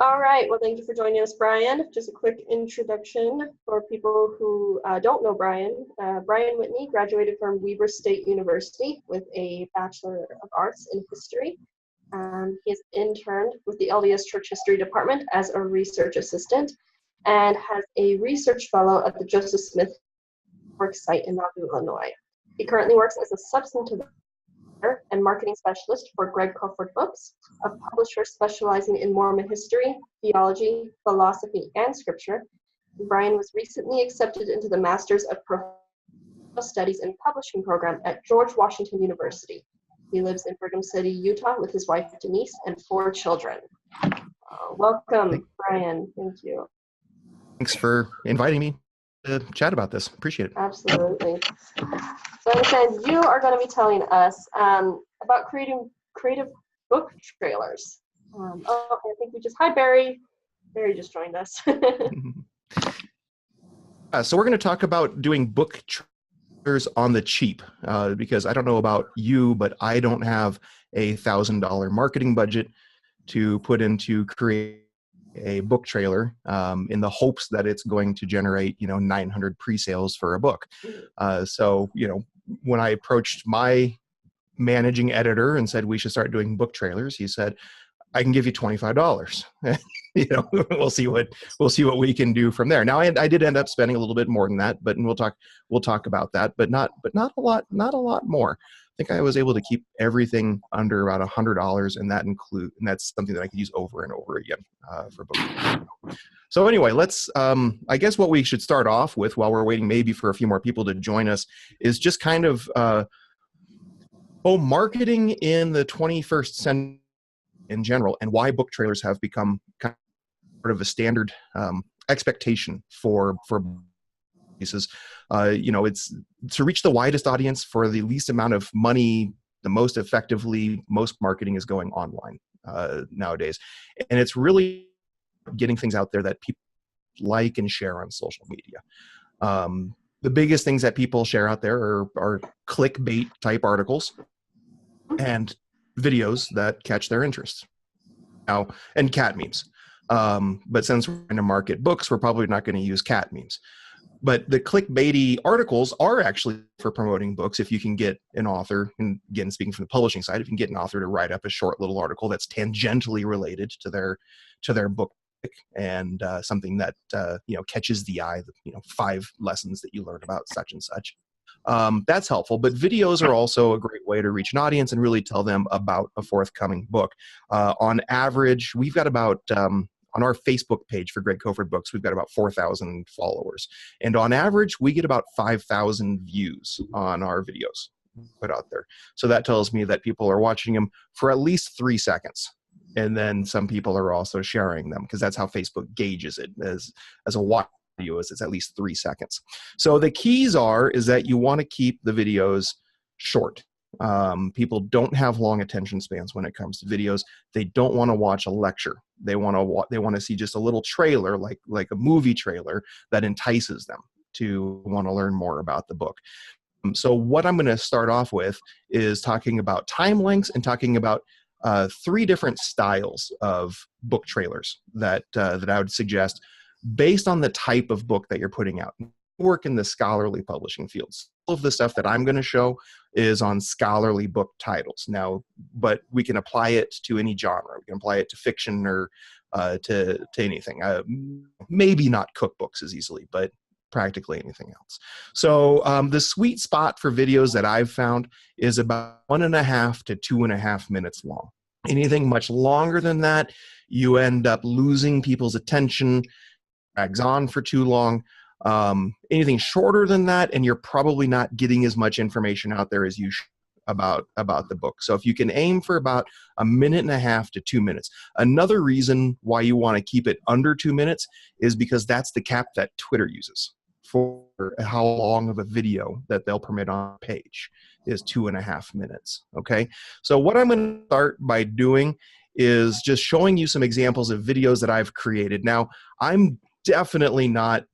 All right, well, thank you for joining us, Brian. Just a quick introduction for people who don't know Brian. Brian Whitney graduated from Weber State University with a Bachelor of Arts in History. He has interned with the LDS Church History Department as a research assistant and has a research fellow at the Joseph Smith Work site in Nauvoo, Illinois. He currently works as a substantive and marketing specialist for Greg Crawford Books, a publisher specializing in Mormon history, theology, philosophy, and scripture. Brian was recently accepted into the Masters of Professional Studies in Publishing program at George Washington University. He lives in Brigham City, Utah with his wife Denise and 4 children. Welcome, Brian. Thank you. Thanks for inviting me to chat about this. Appreciate it. Absolutely. So I understand you are going to be telling us about creating creative book trailers. I think we just, hi Barry. Barry just joined us. So we're going to talk about doing book trailers on the cheap because I don't know about you, but I don't have a $1,000 marketing budget to put into create a book trailer in the hopes that it's going to generate 900 pre-sales for a book. So when I approached my managing editor and said we should start doing book trailers, he said, I can give you $25. We'll see what we can do from there. Now I did end up spending a little bit more than that, but we'll talk about that, but not a lot more. I think I was able to keep everything under about $100, and that's something that I could use over and over again for book. So anyway, let's. I guess what we should start off with, while we're waiting maybe for a few more people to join us, is just kind of marketing in the 21st century in general, and why book trailers have become kind of sort of a standard expectation for pieces. It's to reach the widest audience for the least amount of money, the most effectively. Most marketing is going online nowadays, and it's really getting things out there that people like and share on social media. The biggest things that people share out there are clickbait type articles and videos that catch their interest. Now, and cat memes. But since we're going to market books, we're probably not going to use cat memes. But the clickbaity articles are actually for promoting books. If you can get an author, and again, speaking from the publishing side, if you can get an author to write up a short little article that's tangentially related to their book and something that catches the eye, 5 lessons that you learn about such and such. That's helpful, but videos are also a great way to reach an audience and really tell them about a forthcoming book. On average, we've got about on our Facebook page for Greg Crawford Books, we've got about 4,000 followers. And on average, we get about 5,000 views on our videos put out there. So that tells me that people are watching them for at least 3 seconds. And then some people are also sharing them, because that's how Facebook gauges it as a watch video, is it's at least 3 seconds. So the keys is that you want to keep the videos short. People don't have long attention spans when it comes to videos. They don't want to watch a lecture. They want to see just a little trailer, like a movie trailer, that entices them to want to learn more about the book. So what I'm going to start off with is talking about time lengths and talking about 3 different styles of book trailers that I would suggest based on the type of book that you're putting out. Work in the scholarly publishing fields. All of the stuff that I'm going to show is on scholarly book titles now, but we can apply it to any genre. We can apply it to fiction or to anything. Maybe not cookbooks as easily, but practically anything else. So the sweet spot for videos that I've found is about 1.5 to 2.5 minutes long. Anything much longer than that, you end up losing people's attention, drags on for too long. Anything shorter than that, and you're probably not getting as much information out there as you should about the book. So if you can aim for about 1.5 to 2 minutes. Another reason why you want to keep it under 2 minutes is because that's the cap that Twitter uses for how long of a video that they'll permit on a page, is 2.5 minutes. Okay, so what I'm going to start by doing is just showing you some examples of videos that I've created. Now, I'm definitely not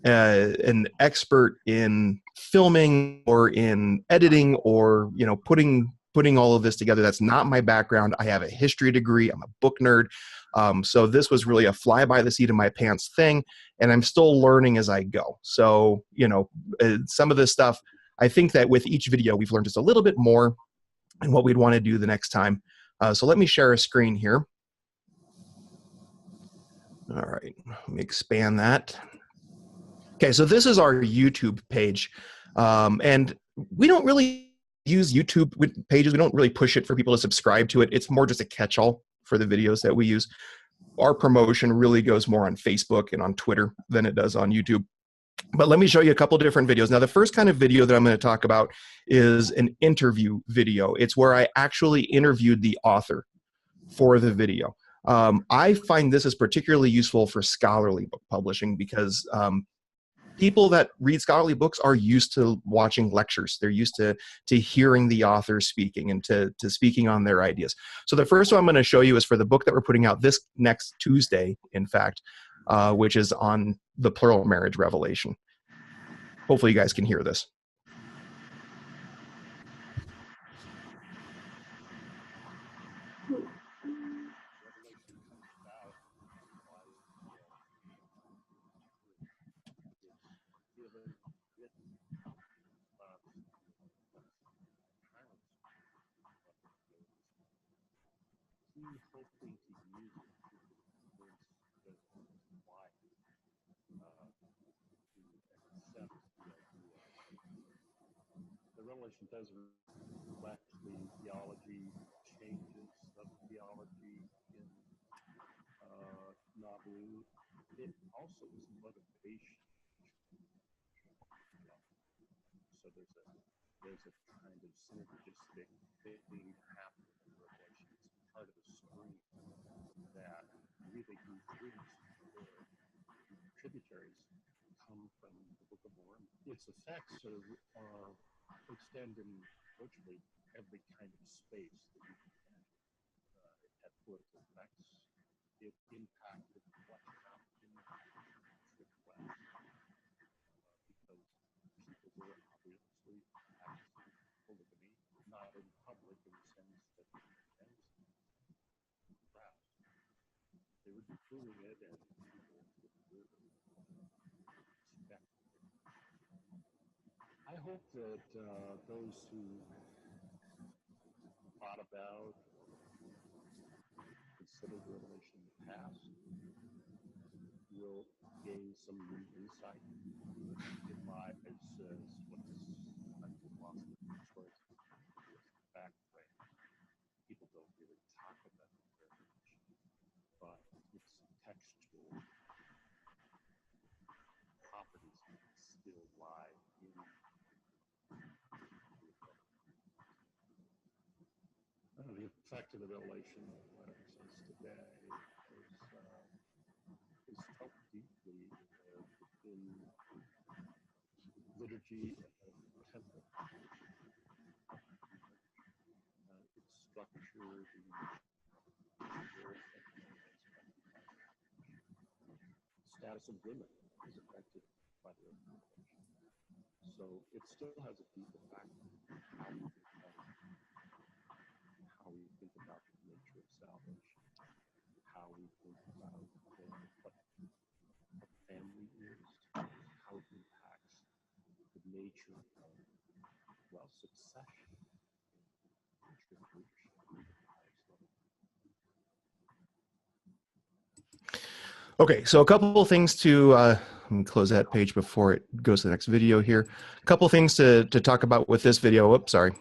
an expert in filming or in editing or putting all of this together. That's not my background. I have a history degree. I'm a book nerd. So this was really a fly by the seat of my pants thing, and I'm still learning as I go. So, you know, some of this stuff, I think that with each video, we've learned just a little bit more and what we'd want to do the next time. So let me share a screen here. All right, let me expand that. Okay, so this is our YouTube page. And we don't really use YouTube pages. We don't really push it for people to subscribe to it. It's more just a catch-all for the videos that we use. Our promotion really goes more on Facebook and on Twitter than it does on YouTube. But let me show you a couple different videos. Now, the first kind of video that I'm going to talk about is an interview video. It's where I actually interviewed the author for the video. I find this is particularly useful for scholarly book publishing because people that read scholarly books are used to watching lectures. They're used to hearing the author speaking and to speaking on their ideas. So the first one I'm going to show you is for the book that we're putting out this next Tuesday, in fact, which is on the plural marriage revelation. Hopefully you guys can hear this. The revelation does reflect the theology changes of theology in Nauvoo. It also is motivation. So there's a kind of synergistic thing happening in Revelation. It's part of the story that really includes the tributaries come from the Book of Mormon. Its effects are extend in virtually every kind of space that you can imagine. It had political effects. It impacted what happened in the West because people were obviously practicing polygamy, not in public in the sense that they were doing it and people would respect it. I hope that those who thought about, considered Revelation in the past, will gain some new insight in life as what's lost in the choice. The fact that people don't really talk about it very much, but its textual properties still lie in the effect of the revelation letters today is felt deeply in liturgy of the temple. Its structure, the status of women is affected by the revelation. So it still has a deep effect on how we think about the nature of salvation, how we think about what family is, how it impacts the nature of, well, succession in church leadership. Okay, so a couple of things to let me close that page before it goes to the next video here. A couple of things to talk about with this video. Oops, sorry.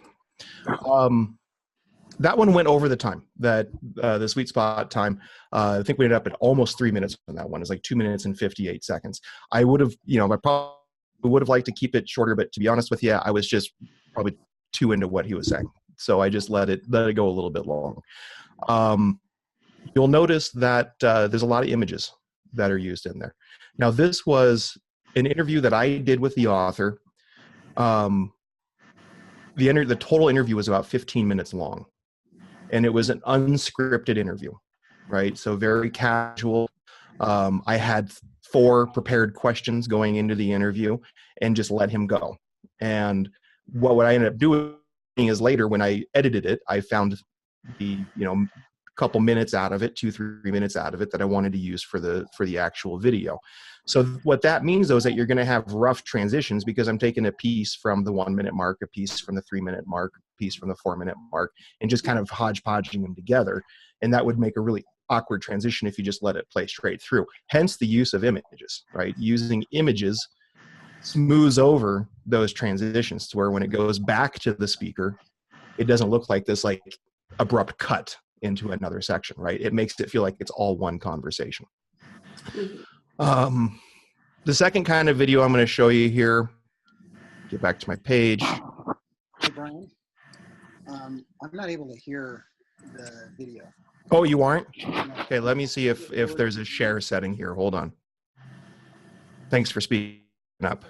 That one went over the time, that the sweet spot time. I think we ended up at almost 3 minutes on that one. It's like 2 minutes and 58 seconds. I would have, you know, I probably would have liked to keep it shorter, but to be honest with you, I was just probably too into what he was saying. So I just let it go a little bit long. You'll notice that there's a lot of images that are used in there. Now, this was an interview that I did with the author. The total interview was about 15 minutes long, and it was an unscripted interview, right? So very casual. I had 4 prepared questions going into the interview and just let him go. And what I ended up doing is later when I edited it, I found the, couple minutes out of it, 2-3 minutes out of it that I wanted to use for the actual video. So what that means though is that you're going to have rough transitions because I'm taking a piece from the 1 minute mark, a piece from the 3 minute mark, a piece from the 4 minute mark, and just kind of hodgepodging them together. And that would make a really awkward transition if you just let it play straight through. Hence the use of images, right? Using images smooths over those transitions to where when it goes back to the speaker, it doesn't look like this like abrupt cut into another section, right? It makes it feel like it's all one conversation. The second kind of video I'm going to show you here, get back to my page. Hey, Brian, I'm not able to hear the video. Oh, you aren't? Okay, let me see if there's a share setting here. Hold on. Thanks for speaking up.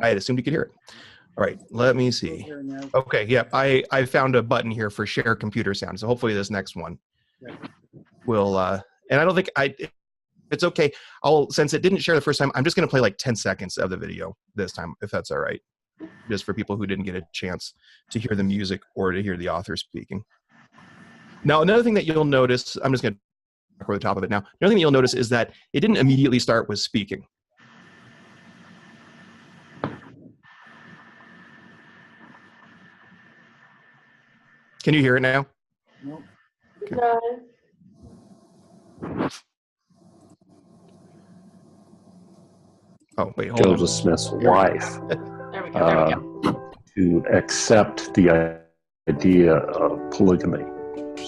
I had assumed you could hear it. All right, let me see. Okay, yeah, I found a button here for share computer sound. So hopefully this next one will, and I don't think it's okay. Since it didn't share the first time, I'm just gonna play like 10 seconds of the video this time, if that's all right. Just for people who didn't get a chance to hear the music or to hear the author speaking. Now, another thing that you'll notice, I'm just gonna over the top of it now. Another thing you'll notice is that it didn't immediately start with speaking. Can you hear it now? Nope. Okay. No. Oh, wait, hold on. Joseph Smith's wife There we go. to accept the idea of polygamy.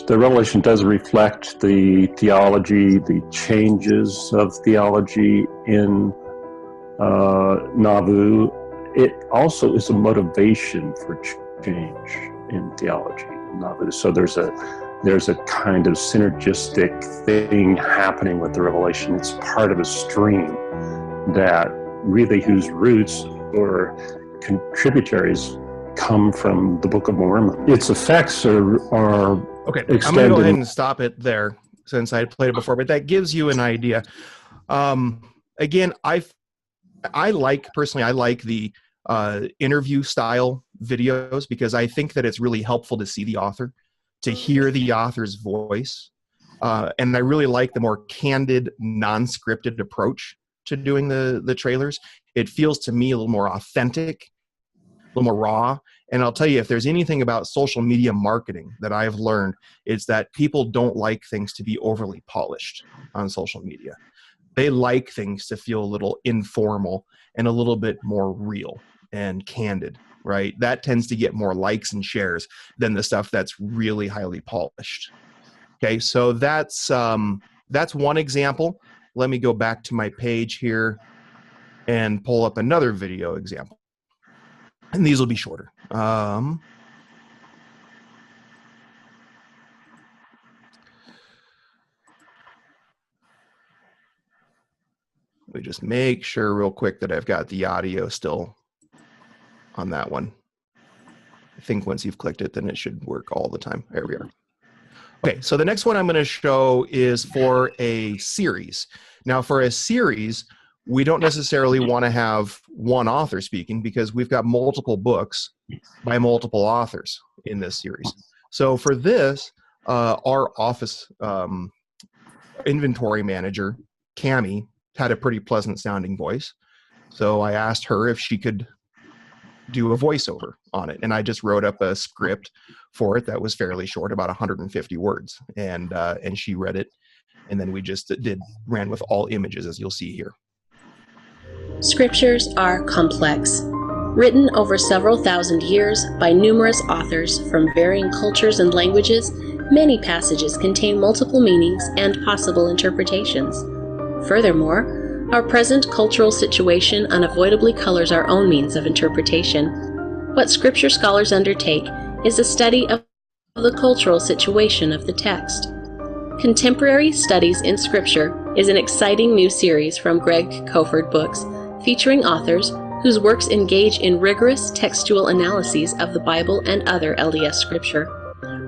The Revelation does reflect the theology, the changes of theology in Nauvoo. It also is a motivation for change in theology in Nauvoo. So there's a kind of synergistic thing happening with the Revelation. It's part of a stream that really whose roots or contributaries come from the Book of Mormon. Its effects are okay. extended. I'm going to go ahead and stop it there since I played it before, but that gives you an idea. Again, I like the interview style videos because I think that it's really helpful to see the author, to hear the author's voice. And I really like the more candid, non-scripted approach to doing the trailers. It feels to me a little more authentic, a little more raw. And I'll tell you, if there's anything about social media marketing that I've learned, it's that people don't like things to be overly polished on social media. They like things to feel a little informal and a little bit more real and candid, right? That tends to get more likes and shares than the stuff that's really highly polished. Okay, so that's one example. Let me go back to my page here and pull up another video example. And these will be shorter. Let me just make sure real quick that I've got the audio still on that one. I think once you've clicked it, then it should work all the time. There we are. Okay, so the next one I'm going to show is for a series. Now, for a series, we don't necessarily want to have one author speaking because we've got multiple books by multiple authors in this series. So for this, our office inventory manager, Cami, had a pretty pleasant sounding voice. So I asked her if she could do a voiceover on it. And I just wrote up a script for it that was fairly short, about 150 words. And she read it. And then we just ran with all images, as you'll see here. Scriptures are complex. Written over several thousand years by numerous authors from varying cultures and languages, many passages contain multiple meanings and possible interpretations. Furthermore, our present cultural situation unavoidably colors our own means of interpretation. What Scripture scholars undertake is a study of the cultural situation of the text. Contemporary Studies in Scripture is an exciting new series from Greg Koford Books, featuring authors whose works engage in rigorous textual analyses of the Bible and other LDS Scripture.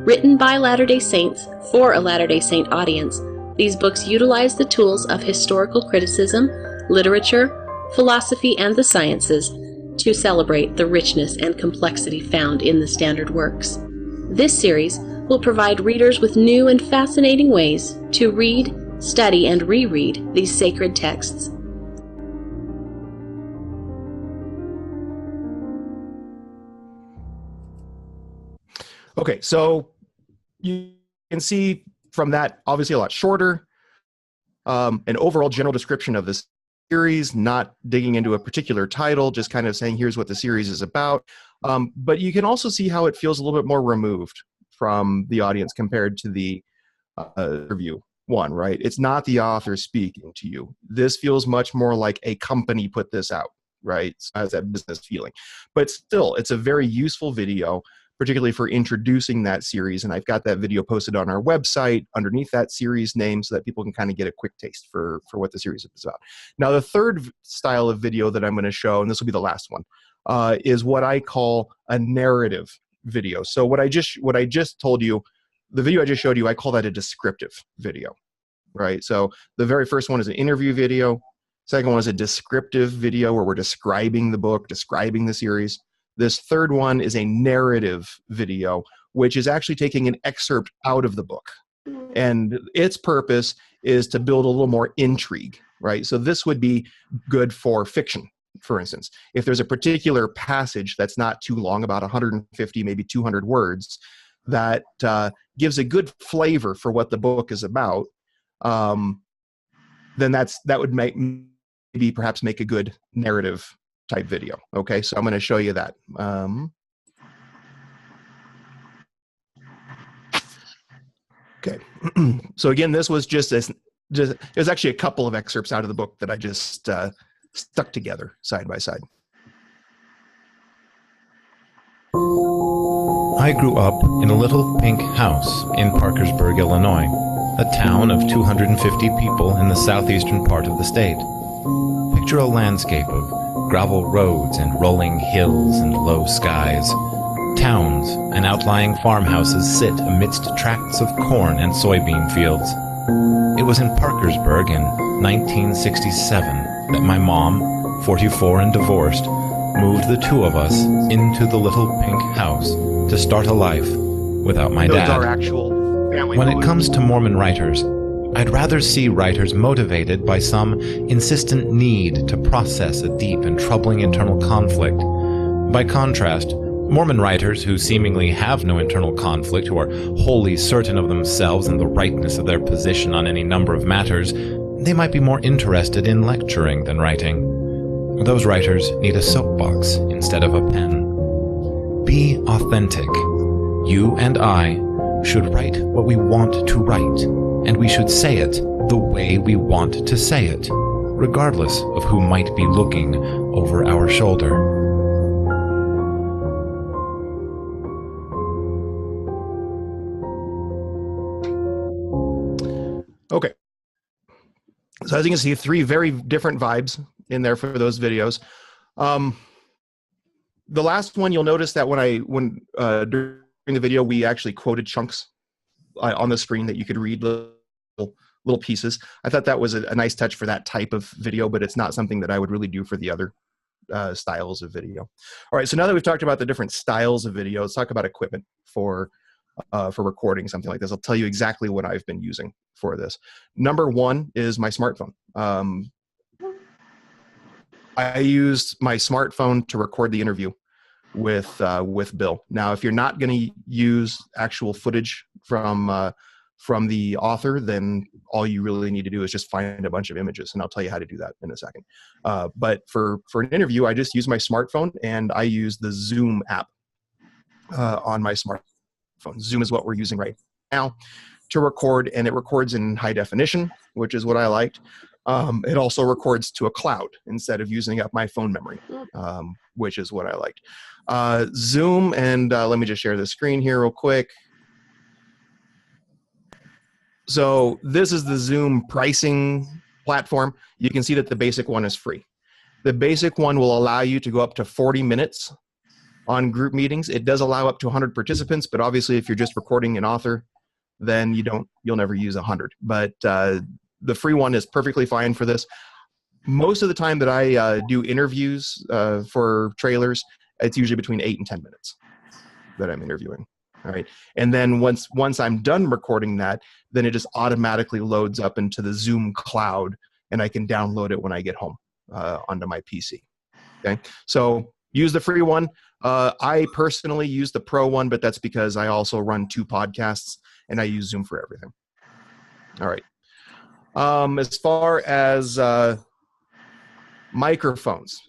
Written by Latter-day Saints for a Latter-day Saint audience, these books utilize the tools of historical criticism, literature, philosophy, and the sciences to celebrate the richness and complexity found in the standard works. This series will provide readers with new and fascinating ways to read, study, and reread these sacred texts. Okay, so you can see from that, obviously a lot shorter, an overall general description of this series, not digging into a particular title, just kind of saying here's what the series is about. But you can also see how it feels a little bit more removed from the audience compared to the review one, right? It's not the author speaking to you. This feels much more like a company put this out, right? So it has that business feeling. But still, it's a very useful video, particularly for introducing that series. And I've got that video posted on our website underneath that series name so that people can kind of get a quick taste for what the series is about. Now, the third style of video that I'm going to show, and this will be the last one, is what I call a narrative video. So what I just told you, the video I just showed you, I call that a descriptive video, right? So the very first one is an interview video. Second one is a descriptive video where we're describing the book, describing the series. This third one is a narrative video, which is actually taking an excerpt out of the book. And its purpose is to build a little more intrigue, right? So this would be good for fiction, for instance. If there's a particular passage that's not too long, about 150, maybe 200 words, that gives a good flavor for what the book is about, then that would maybe perhaps make a good narrative type video. Okay, so I'm going to show you that. Okay, so again, this was it was actually a couple of excerpts out of the book that I just stuck together side by side. I grew up in a little pink house in Parkersburg, Illinois, a town of 250 people in the southeastern part of the state. Picture a landscape of gravel roads and rolling hills and low skies. Towns and outlying farmhouses sit amidst tracts of corn and soybean fields. It was in Parkersburg in 1967 that my mom, 44 and divorced, moved the two of us into the little pink house to start a life without my dad. Those are actual family When photos. it comes to Mormon writers, I'd rather see writers motivated by some insistent need to process a deep and troubling internal conflict. By contrast, Mormon writers who seemingly have no internal conflict, who are wholly certain of themselves and the rightness of their position on any number of matters, they might be more interested in lecturing than writing. Those writers need a soapbox instead of a pen. Be authentic. You and I should write what we want to write, and we should say it the way we want to say it, regardless of who might be looking over our shoulder. Okay. So as you can see, 3 very different vibes in there for those videos. The last one, you'll notice that when during the video, we actually quoted chunks on the screen that you could read little pieces. I thought that was a nice touch for that type of video, but it's not something that I would really do for the other styles of video. All right, so now that we've talked about the different styles of video, let's talk about equipment for recording something like this. I'll tell you exactly what I've been using for this. Number 1 is my smartphone. I used my smartphone to record the interview with Bill. Now, if you're not going to use actual footage from the author, then all you really need to do is just find a bunch of images, and I'll tell you how to do that in a second. But for an interview, I just use my smartphone, and I use the Zoom app on my smartphone. Zoom is what we're using right now to record, and it records in high definition, which is what I liked. It also records to a cloud instead of using up my phone memory, which is what I liked. Zoom, and let me just share the screen here real quick. So this is the Zoom pricing platform. You can see that the basic one is free. The basic one will allow you to go up to 40 minutes on group meetings. It does allow up to 100 participants, but obviously if you're just recording an author, then you'll never use 100. But the free one is perfectly fine for this. Most of the time that I do interviews for trailers, it's usually between 8 and 10 minutes that I'm interviewing. All right. And then once I'm done recording that, then it just automatically loads up into the Zoom cloud, and I can download it when I get home onto my PC. Okay. So use the free one. I personally use the pro one, but that's because I also run 2 podcasts and I use Zoom for everything. All right. As far as microphones,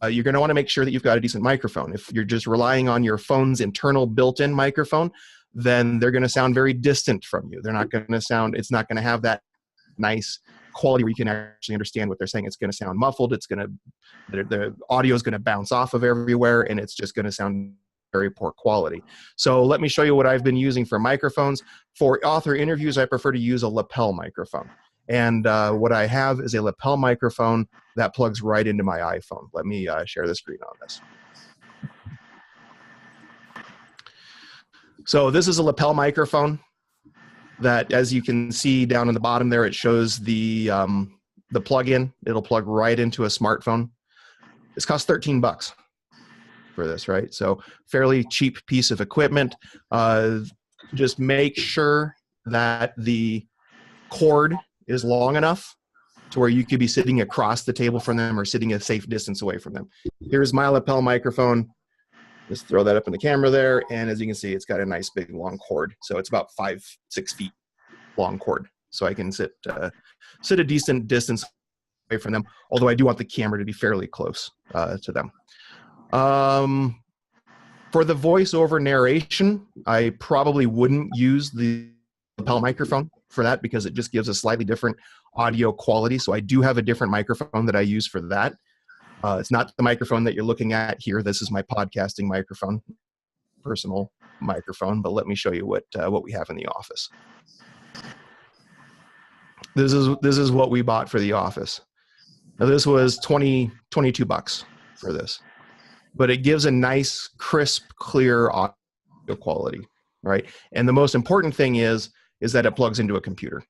you're going to want to make sure that you've got a decent microphone. If you're just relying on your phone's internal built-in microphone, then they're going to sound very distant from you. They're not going to sound, it's not going to have that nice quality where you can actually understand what they're saying. It's going to sound muffled. It's going to, the audio is going to bounce off of everywhere, and it's just going to sound very poor quality. So let me show you what I've been using for microphones. For author interviews, I prefer to use a lapel microphone. And what I have is a lapel microphone that plugs right into my iPhone. Let me share the screen on this. So this is a lapel microphone that, as you can see down in the bottom there, it shows the plug-in. It'll plug right into a smartphone. This costs $13 for this, right? So fairly cheap piece of equipment. Just make sure that the cord is long enough to where you could be sitting across the table from them or sitting a safe distance away from them. Here's my lapel microphone. Just throw that up in the camera there. And as you can see, it's got a nice big long cord. So it's about 5-6 feet long cord. So I can sit a decent distance away from them. Although I do want the camera to be fairly close to them. For the voiceover narration, I probably wouldn't use the lapel microphone for that because it just gives a slightly different audio quality. So I do have a different microphone that I use for that. It's not the microphone that you're looking at here. This is my podcasting microphone, personal microphone, but let me show you what we have in the office. This is what we bought for the office. Now this was $22 for this, but it gives a nice, crisp, clear audio quality, right? And the most important thing is that it plugs into a computer.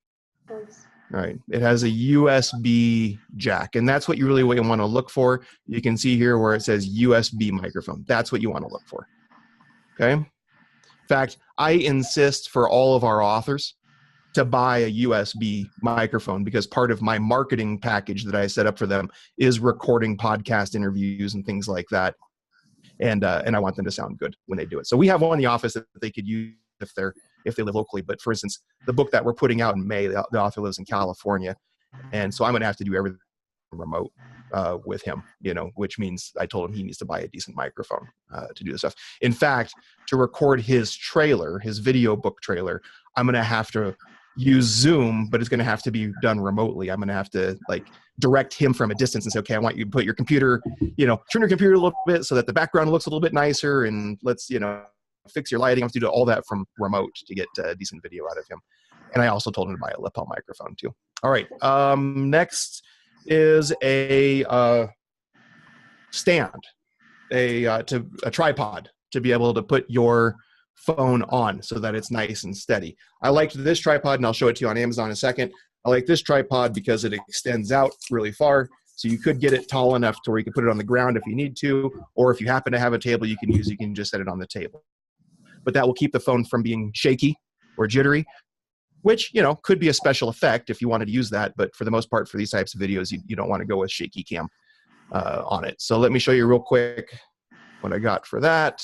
Thanks. Right. It has a USB jack, and that's what you really want to look for. You can see here where it says USB microphone. That's what you want to look for. Okay. In fact, I insist for all of our authors to buy a USB microphone because part of my marketing package that I set up for them is recording podcast interviews and things like that. And I want them to sound good when they do it. So we have one in the office that they could use if they live locally. But for instance, the book that we're putting out in May, the author lives in California. And so I'm going to have to do everything remote with him, which means I told him he needs to buy a decent microphone to do this stuff. In fact, to record his trailer, his video book trailer, I'm going to have to use Zoom, but it's going to have to be done remotely. I'm going to have to direct him from a distance and say, okay, I want you to put your computer, turn your computer a little bit so that the background looks a little bit nicer, and let's, fix your lighting. I have to do all that from remote to get decent video out of him. And I also told him to buy a lapel microphone too. All right. Next is a stand, a tripod to be able to put your phone on so that it's nice and steady. I liked this tripod, and I'll show it to you on Amazon in a second. I like this tripod because it extends out really far. So you could get it tall enough to where you can put it on the ground if you need to, or if you happen to have a table you can just set it on the table. But that will keep the phone from being shaky or jittery, which, could be a special effect if you wanted to use that. But for the most part, for these types of videos, you don't want to go with shaky cam on it. So let me show you real quick what I got for that.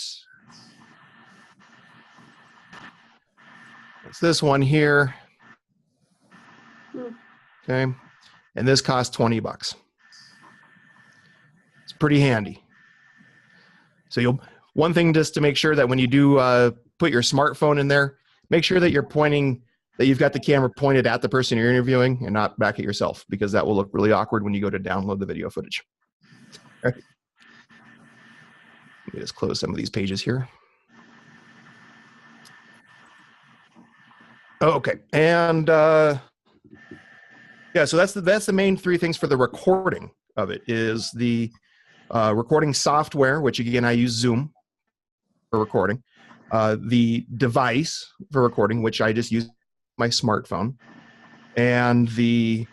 It's this one here. Okay. And this costs $20. It's pretty handy. So one thing just to make sure that when you do put your smartphone in there, make sure that you've got the camera pointed at the person you're interviewing and not back at yourself, because that will look really awkward when you go to download the video footage. Okay. Let me just close some of these pages here. Okay. And yeah, so that's the main 3 things for the recording of it is the recording software, which again, I use Zoom for recording, the device for recording, which I just use my smartphone, and the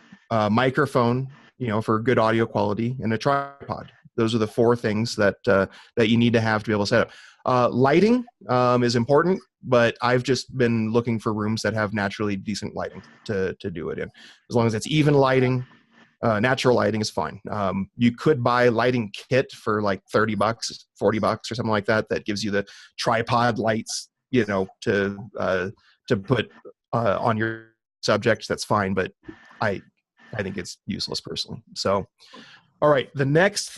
microphone, for good audio quality, and a tripod Those are the 4 things that that you need to have to be able to set up. Lighting is important, but I've just been looking for rooms that have naturally decent lighting to do it in. As long as it's even lighting, natural lighting is fine. You could buy a lighting kit for like $30, $40 or something like that. That gives you the tripod lights, you know, to put on your subject. That's fine, but I think it's useless personally. So, all right, the next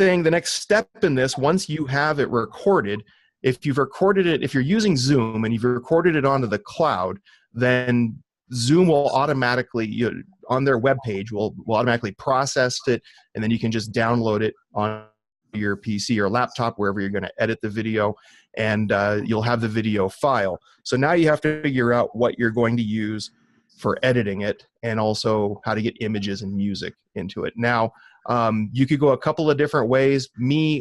step in this, once you have it recorded, if you've recorded it, if you're using Zoom and you've recorded it onto the cloud, then Zoom will automatically, on their webpage, will automatically process it, and then you can just download it on your PC or laptop, wherever you're going to edit the video, and you'll have the video file. So now you have to figure out what you're going to use for editing it, and also how to get images and music into it. Now, you could go a couple of different ways.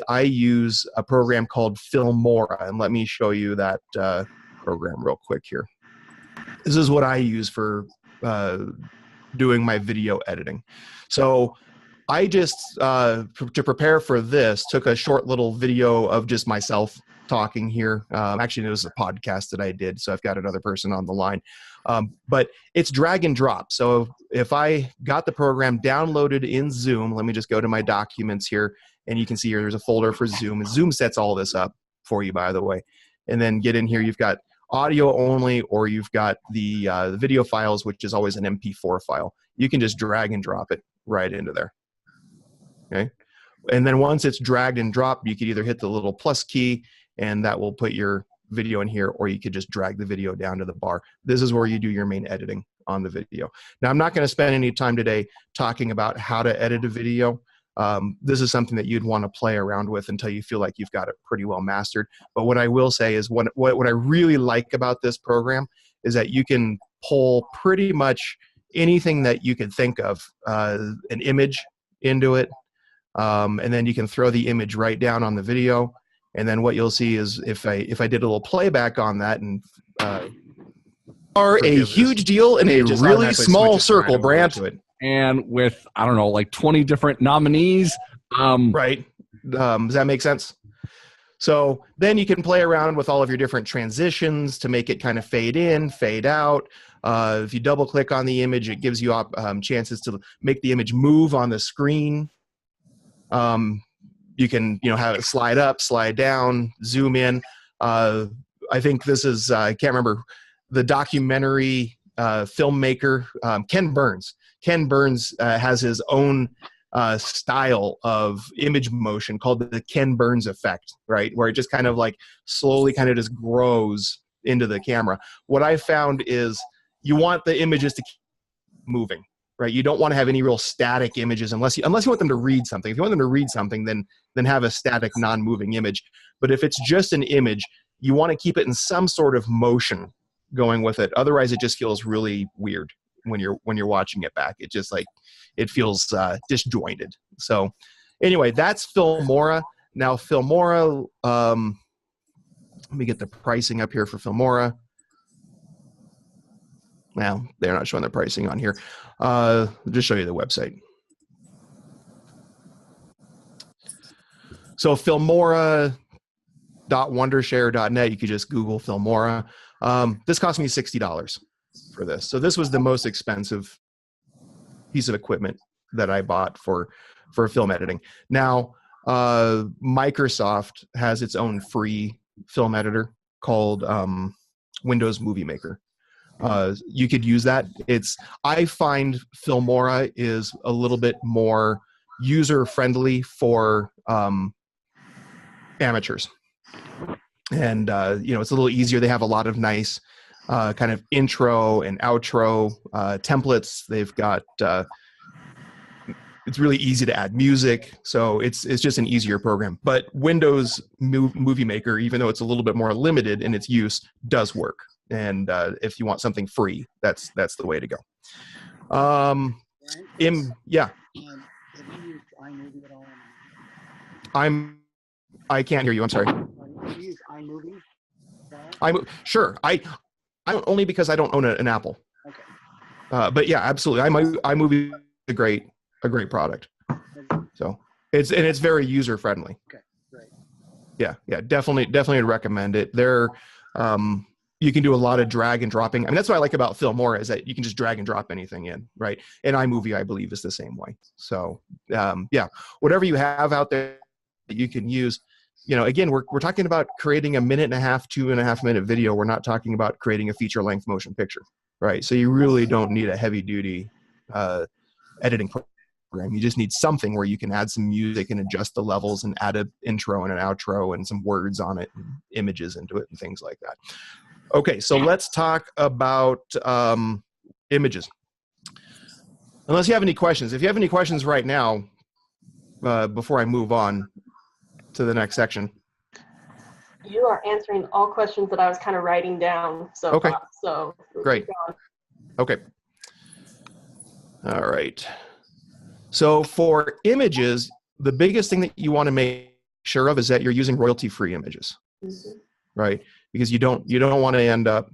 I use a program called Filmora, and let me show you that program real quick here. This is what I use for doing my video editing. So I just, to prepare for this, took a short little video of just myself talking here. Actually, it was a podcast that I did, so I've got another person on the line. But it's drag and drop. So if I got the program downloaded in Zoom, let me just go to my documents here, and you can see here there's a folder for Zoom. And Zoom sets all this up for you, by the way. And then get in here, you've got audio only, or you've got the video files, which is always an MP4 file. You can just drag and drop it right into there. Okay. And then once it's dragged and dropped, you could either hit the little plus key, and that will put your video in here, or you could just drag the video down to the bar. This is where you do your main editing on the video. Now, I'm not going to spend any time today talking about how to edit a video. This is something that you'd want to play around with until you feel like you've got it pretty well mastered. But what I will say is what I really like about this program is that you can pull pretty much anything that you could think of, an image into it, and then you can throw the image right down on the video. And then what you'll see is if I did a little playback on that, and are a huge deal in a really small circle, Brant, to it. And with, I don't know, like 20 different nominees. Right. Does that make sense? So then you can play around with all of your different transitions to make it kind of fade in, fade out. If you double click on the image, it gives you chances to make the image move on the screen. You can, have it slide up, slide down, zoom in. I think this is, I can't remember, the documentary filmmaker, Ken Burns. Ken Burns has his own style of image motion called the Ken Burns effect, right? Where it just kind of like slowly kind of just grows into the camera. What I found is you want the images to keep moving, right? You don't want to have any real static images unless you want them to read something. If you want them to read something, then have a static non-moving image. But if it's just an image, you want to keep it in some sort of motion going with it. Otherwise, it just feels really weird when you're watching it back. It just it feels disjointed. So anyway, that's Filmora. Now Filmora, let me get the pricing up here for Filmora. Well, they're not showing the pricing on here. I'll just show you the website. So Filmora.wondershare.net, you could just Google Filmora. This cost me $60 for this. So this was the most expensive piece of equipment that I bought for film editing. Now, Microsoft has its own free film editor called Windows Movie Maker. You could use that. I find Filmora is a little bit more user-friendly for amateurs. And, it's a little easier. They have a lot of nice kind of intro and outro templates. They've got, it's really easy to add music. So it's just an easier program. But Windows Movie Maker, even though it's a little bit more limited in its use, does work. And if you want something free, that's the way to go. Yeah. Have you used iMovie at all? I can't hear you. I'm sorry. Have you used iMovie? Sure. I only because I don't own an Apple. Okay. But yeah, absolutely. iMovie is a great product. So It's very user friendly. Okay, great. Yeah, definitely recommend it. You can do a lot of drag and dropping. I mean, that's what I like about Filmora is that you can just drag and drop anything in, right? And iMovie, I believe, is the same way. So yeah, whatever you have out there that you can use. Again, we're talking about creating a 1.5, 2.5 minute video. We're not talking about creating a feature length motion picture, right? So you really don't need a heavy duty editing program. You just need something where you can add some music and adjust the levels and add an intro and an outro and some words on it and images into it and things like that. Okay, so let's talk about images. Unless you have any questions. If you have any questions right now, before I move on to the next section. You are answering all questions that I was kind of writing down. So okay, so great. Okay. All right. So for images, the biggest thing that you want to make sure of is that you're using royalty-free images, right? Because you don't want to end up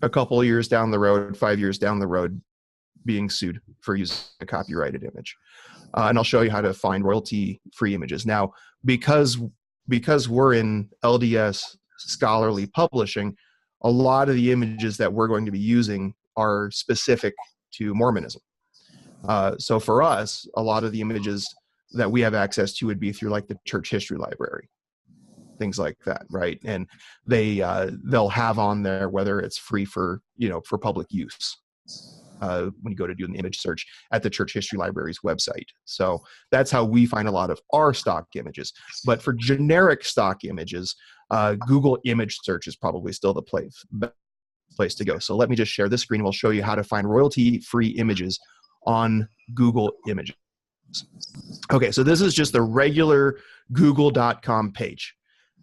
a couple of years down the road, 5 years down the road, being sued for using a copyrighted image. And I'll show you how to find royalty-free images. Now, because we're in LDS scholarly publishing, a lot of the images that we're going to be using are specific to Mormonism. So for us, a lot of the images that we have access to would be through like the church history library, things like that, right? And they'll have on there whether it's free for public use when you go to do an image search at the church history library's website. So that's how we find a lot of our stock images. But for generic stock images, Google image search is probably still the place to go. So let me just share this screen. We'll show you how to find royalty-free images on Google Images. Okay, so this is just the regular google.com page.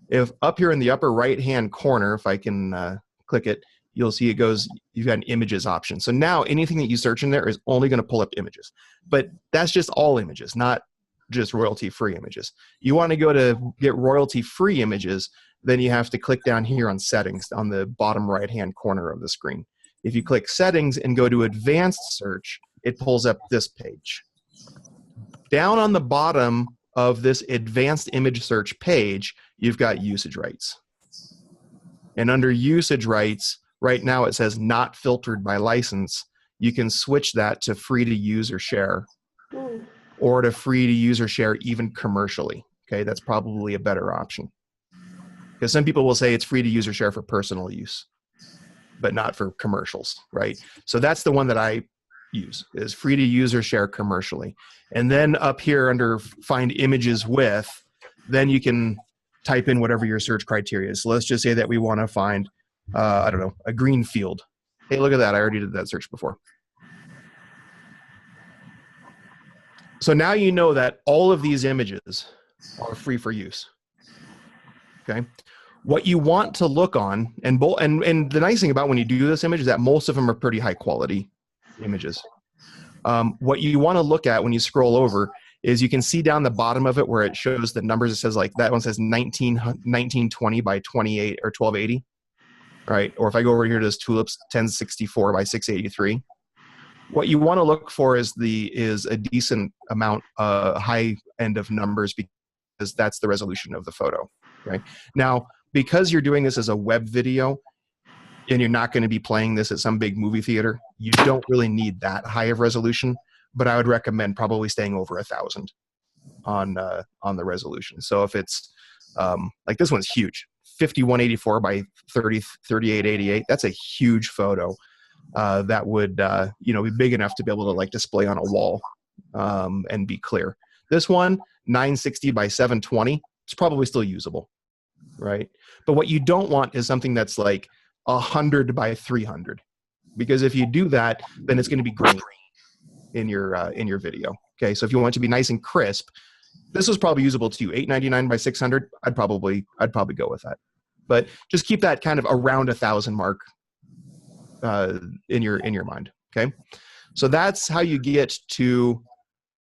If up here in the upper right-hand corner, if I can click it, you'll see it goes, you've got an images option. So now anything that you search in there is only going to pull up images. But that's just all images, not just royalty-free images. You want to go to get royalty-free images, then you have to click down here on settings on the bottom right-hand corner of the screen. If you click settings and go to advanced search, it pulls up this page. Down on the bottom of this advanced image search page, you've got usage rights. And under usage rights, right now it says not filtered by license. You can switch that to free to use or share, or to free to use or share even commercially. Okay, that's probably a better option. Because some people will say it's free to use or share for personal use, but not for commercials, right? So that's the one that I use, is free to use or share commercially. And then up here under find images with, then you can type in whatever your search criteria is. So let's just say that we want to find, I don't know, a green field. Hey, look at that. I already did that search before. So now you know that all of these images are free for use. Okay. What you want to look on, and the nice thing about when you do this image is that most of them are pretty high quality images. What you want to look at when you scroll over is you can see down the bottom of it where it shows the numbers. It says like that one says 1920 by 28 or 1280, right? Or if I go over here to this tulips 1064 by 683. What you want to look for is a decent amount, high end of numbers, because that's the resolution of the photo, right? Now, because you're doing this as a web video, and you're not going to be playing this at some big movie theater, you don't really need that high of resolution, but I would recommend probably staying over 1,000 on the resolution. So if it's like this one's huge, 5184 by 3888, that's a huge photo. That would be big enough to be able to like display on a wall and be clear. This one, 960 by 720, it's probably still usable, right? But what you don't want is something that's like 100 by 300, because if you do that, then it's going to be green in your video. Okay, so if you want it to be nice and crisp, this was probably usable too. 899 by 600, I'd probably go with that. But just keep that kind of around 1,000 mark in your mind. Okay, so that's how you get to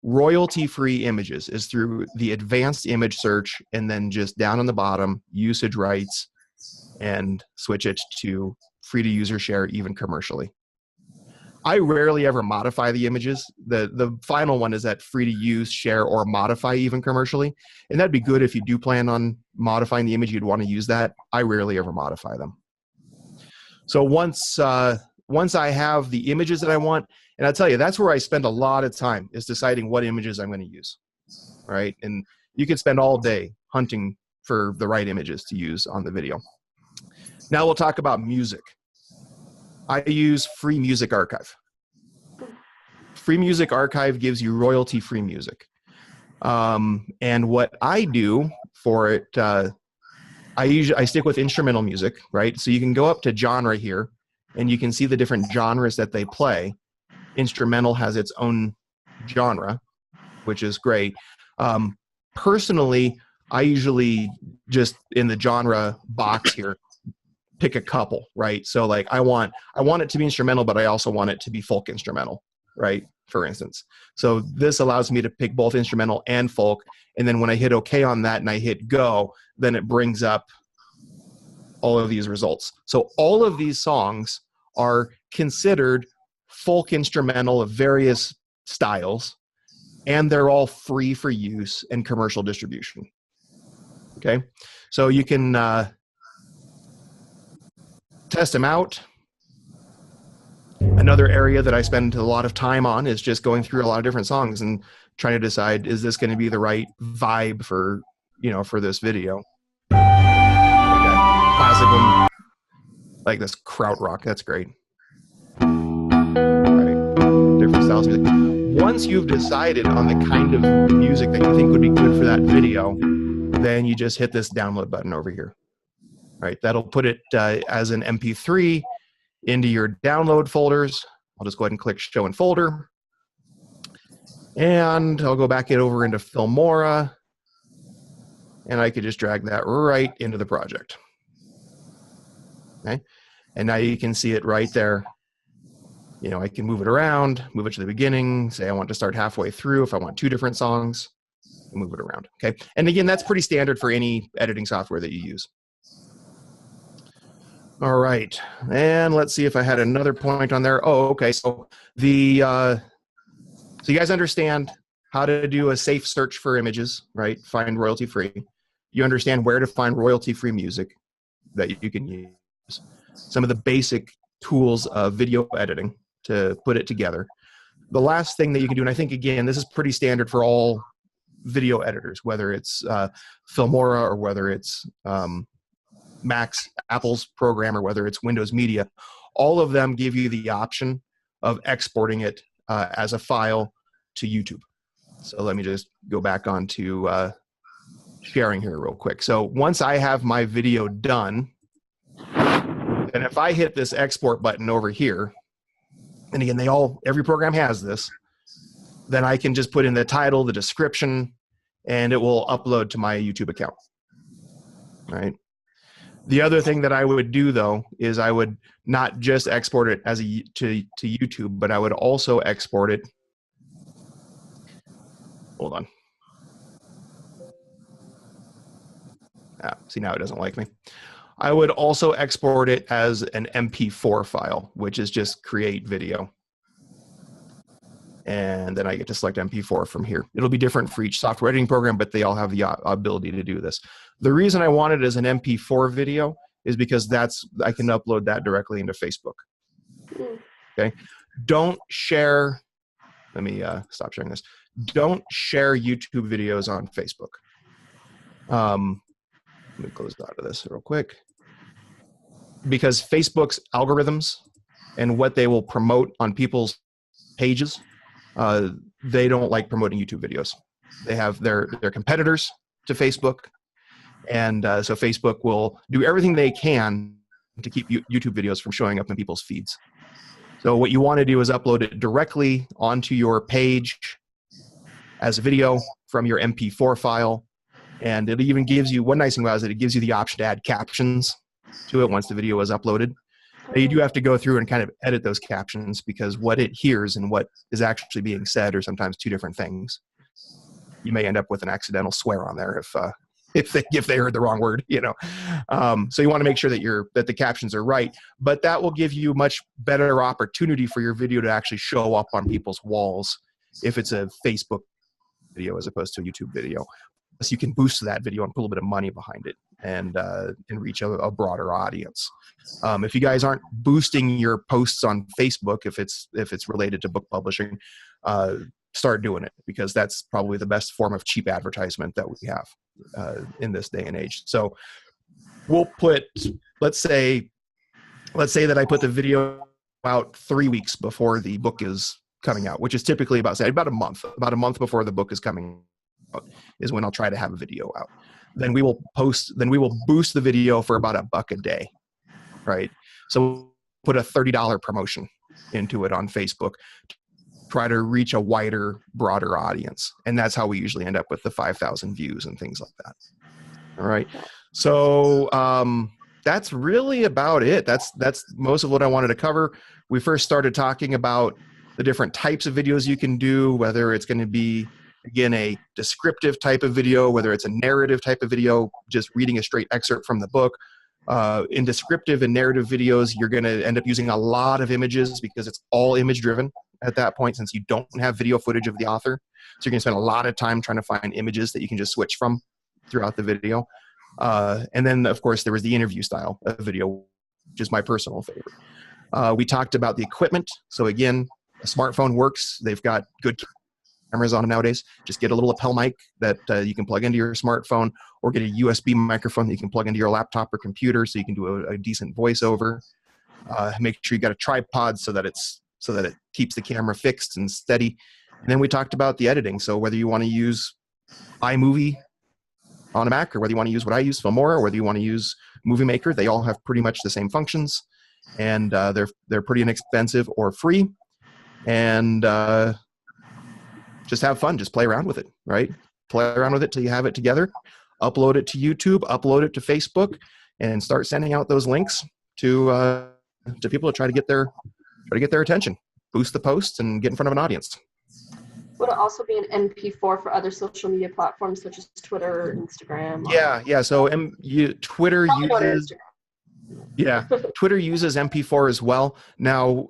royalty-free images, is through the advanced image search, and then just down on the bottom, usage rights, and switch it to free to use or share even commercially. I rarely ever modify the images. The final one is that free to use, share, or modify even commercially. And that'd be good if you do plan on modifying the image, you'd want to use that. I rarely ever modify them. So once I have the images that I want, and I'll tell you, that's where I spend a lot of time, is deciding what images I'm going to use, right? And you could spend all day hunting for the right images to use on the video. Now we'll talk about music. I use Free Music Archive. Free Music Archive gives you royalty-free music. And what I do for it, I stick with instrumental music, right? So you can go up to genre here, and you can see the different genres that they play. Instrumental has its own genre, which is great. Personally, I usually just in the genre box here pick a couple, right? So like I want it to be instrumental, but I also want it to be folk instrumental, right? For instance. So this allows me to pick both instrumental and folk. And then when I hit OK on that and I hit go, then it brings up all of these results. So all of these songs are considered folk instrumental of various styles, and they're all free for use and commercial distribution. Okay, so you can test them out. Another area that I spend a lot of time on is just going through a lot of different songs and trying to decide, is this going to be the right vibe for, for this video? Classic one, like this krautrock, that's great. Right. Different styles of music. Once you've decided on the kind of music that you think would be good for that video, then you just hit this download button over here. Right, that'll put it as an MP3 into your download folders. I'll just go ahead and click Show in Folder. And I'll go back over into Filmora. And I could just drag that right into the project. Okay, and now you can see it right there. I can move it around, move it to the beginning, say I want to start halfway through if I want 2 different songs, move it around. Okay, and again, that's pretty standard for any editing software that you use. All right, and let's see if I had another point on there. Oh, okay, so so you guys understand how to do a safe search for images, right? Find royalty-free. You understand where to find royalty-free music that you can use. Some of the basic tools of video editing to put it together. The last thing that you can do, and I think, again, this is pretty standard for all video editors, whether it's Filmora or whether it's Apple's program, or whether it's Windows Media, all of them give you the option of exporting it as a file to YouTube. So let me just go back onto sharing here real quick. So once I have my video done, and if I hit this export button over here, and again, every program has this, then I can just put in the title, the description, and it will upload to my YouTube account. Right. The other thing that I would do, though, is I would not just export it as to YouTube, but I would also export it. Hold on. See, now it doesn't like me. I would also export it as an MP4 file, which is just create video. And then I get to select MP4 from here. It'll be different for each software editing program, but they all have the ability to do this. The reason I want it as an MP4 video is because I can upload that directly into Facebook. Okay. Don't share, let me stop sharing this. Don't share YouTube videos on Facebook. Let me close out of this real quick. Because Facebook's algorithms and what they will promote on people's pages, they don't like promoting YouTube videos. They have their competitors to Facebook, and so Facebook will do everything they can to keep YouTube videos from showing up in people's feeds. So what you want to do is upload it directly onto your page as a video from your MP4 file, and it even gives you, one nice thing about it gives you the option to add captions to it once the video is uploaded. Now, you do have to go through and kind of edit those captions, because what it hears and what is actually being said are sometimes 2 different things. You may end up with an accidental swear on there if they heard the wrong word, you know. So you want to make sure that the captions are right, but that will give you much better opportunity for your video to actually show up on people's walls if it's a Facebook video as opposed to a YouTube video. So you can boost that video and put a little bit of money behind it and reach a broader audience. If you guys aren't boosting your posts on Facebook, if it's related to book publishing, start doing it, because that's probably the best form of cheap advertisement that we have in this day and age. So we'll put, let's say that I put the video out 3 weeks before the book is coming out, which is typically about a month before the book is coming out is when I'll try to have a video out. Then we will boost the video for about $1 a day, right? So put a $30 promotion into it on Facebook, try to reach a wider, broader audience. And that's how we usually end up with the 5,000 views and things like that. All right. So that's really about it. That's most of what I wanted to cover. We first started talking about the different types of videos you can do, whether it's going to be, again, a descriptive type of video, whether it's a narrative type of video, just reading a straight excerpt from the book. In descriptive and narrative videos, you're going to end up using a lot of images because it's all image driven at that point, since you don't have video footage of the author. So you're going to spend a lot of time trying to find images that you can just switch from throughout the video. And then, of course, there was the interview style of video, which is my personal favorite. We talked about the equipment. So again, a smartphone works. They've got good cameras on them nowadays. Just get a little lapel mic that you can plug into your smartphone, or get a USB microphone that you can plug into your laptop or computer so you can do a decent voiceover. Make sure you got a tripod so that it keeps the camera fixed and steady. And then we talked about the editing. So whether you want to use iMovie on a Mac, or whether you want to use what I use, Filmora, or whether you want to use Movie Maker, they all have pretty much the same functions, and they're pretty inexpensive or free. And just have fun, just play around with it, right? Play around with it till you have it together. Upload it to YouTube, upload it to Facebook, and start sending out those links to people to try to get their attention. Boost the posts and get in front of an audience. Would it also be an MP4 for other social media platforms such as Twitter or Instagram? Yeah. So Twitter uses Twitter uses MP4 as well. Now,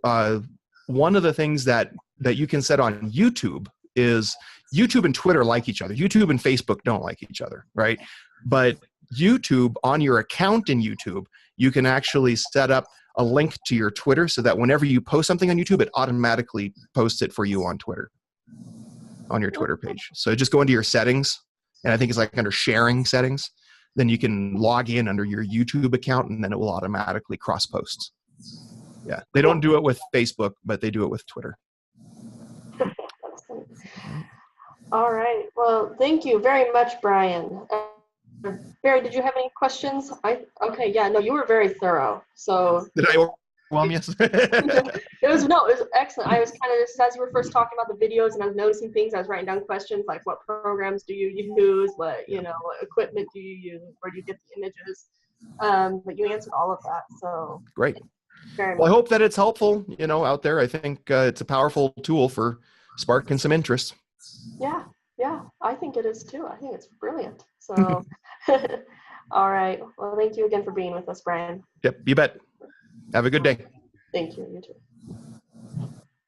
one of the things that you can set on YouTube is YouTube and Twitter like each other. YouTube and Facebook don't like each other, right? But YouTube, on your account in YouTube, you can actually set up a link to your Twitter so that whenever you post something on YouTube, it automatically posts it for you on Twitter, on your Twitter page. So just go into your settings, and I think it's like under sharing settings. Then you can log in under your YouTube account, and then it will automatically cross posts. Yeah, they don't do it with Facebook, but they do it with Twitter. All right. Well, thank you very much, Brian. Barry, did you have any questions? Okay. Yeah. No, you were very thorough. So did I overwhelm you? It was excellent. I was kind of just, as you were first talking about the videos, and I was noticing things. I was writing down questions like, what programs do you use? What equipment do you use? Where do you get the images? But you answered all of that. So great. Very well, much. I hope that it's helpful. Out there. I think it's a powerful tool for sparking some interest. Yeah, I think it is too. I think it's brilliant. So, all right. Well, thank you again for being with us, Brian. Yep, you bet. Have a good day. Thank you. You too.